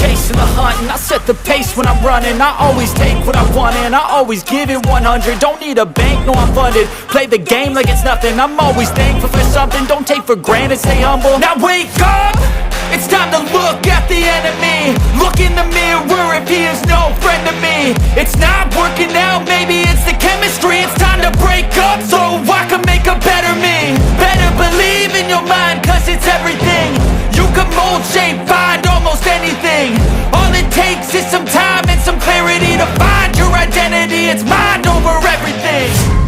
chase and the hunt, and I set the pace when I'm running. I always take what I want and I always give it 100. Don't need a bank, no I'm funded. Play the game like it's nothing. I'm always thankful for something. Don't take for granted, stay humble. Now wake up! It's time to look at the enemy. Look in the mirror if he is no friend to me. It's not working out, maybe it's the chemistry. It's time to break up so I can make a better me. Better believe in your mind, cause it's everything. You can mold, shape, find almost anything. All it takes is some time and some clarity to find your identity. It's mind over everything.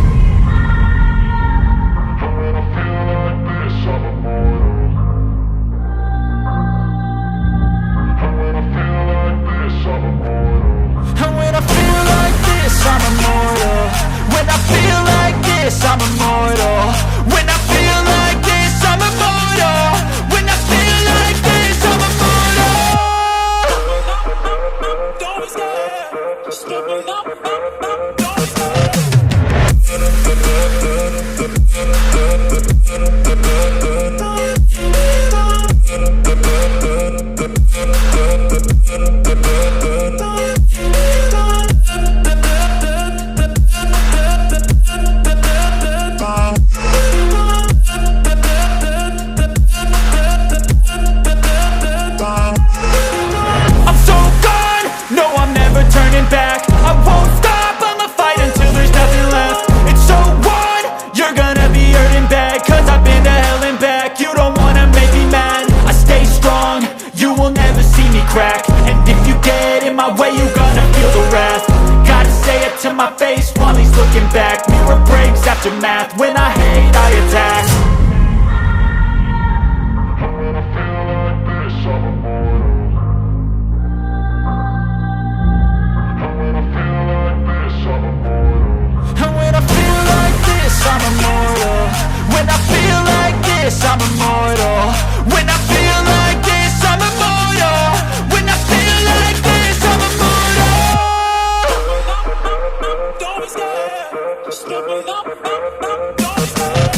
I'm immortal. When I feel like this, I'm immortal. When I feel like this, I'm immortal. When I feel like this, I'm immortal. Don't be scared. Just give it up. Don't be scared. And if you get in my way, you gonna feel the wrath. Gotta say it to my face while he's looking back. Mirror breaks after math. When I hate, I attack. When I feel like this, I'm immortal. When I feel like this, I'm immortal. And when I feel like this, I'm immortal. When I feel like this, I'm immortal. When I feel like this, I'm immortal. When I feel like this, I'm immortal. Don't be scared. Just give it up. Don't be scared.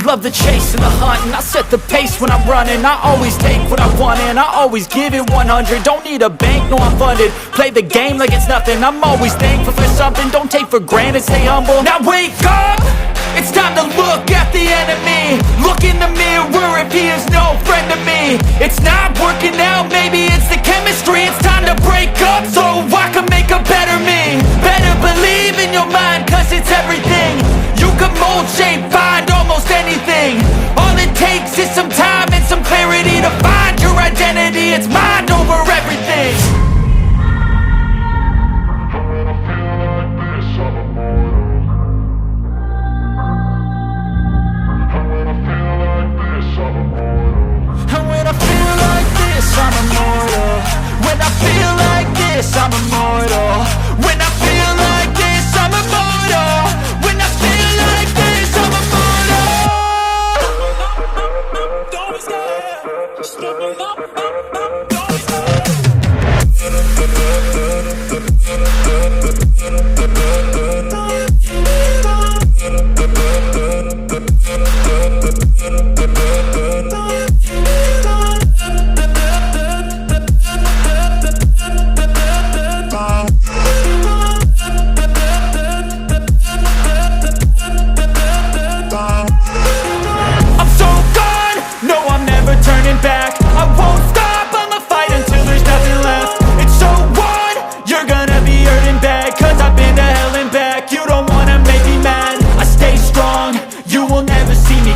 Love the chase and the hunt, and I set the pace when I'm running. I always take what I want and I always give it 100. Don't need a bank, no I'm funded. Play the game like it's nothing. I'm always thankful for something. Don't take for granted, stay humble. Now wake up! It's time to look at the enemy. Look in the mirror if he is no friend to me. It's not working out, maybe it's the chemistry. It's time to break up so I can make a better me. Better believe in your mind, cause it's everything. You can mold, shape, find almost anything. All it takes is some time and some clarity to find your identity. It's mind over everything. When I feel like this, I'm immortal. When I feel like this, I'm immortal. And when I feel like this, I'm immortal. When I feel like this, I'm immortal. When I feel like this, I'm immortal. When I feel like this, I'm immortal. Don't be scared. Just give it up. Don't be scared.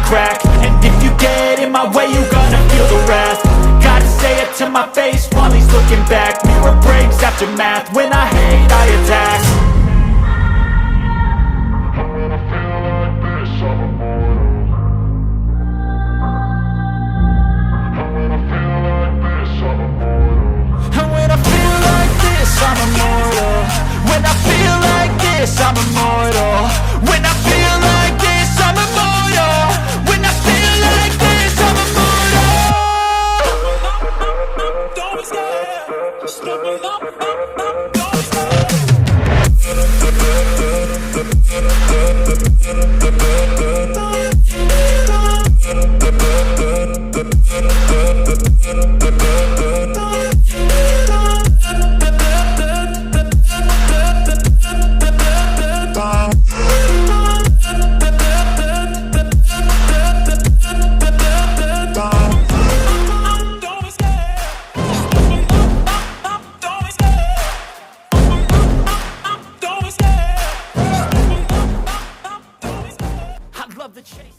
Crack. And if you get in my way, you gonna feel the wrath. Gotta say it to my face while he's looking back. Mirror breaks after math. When I hate, I attack. When I feel like this, I'm immortal. I love the chase.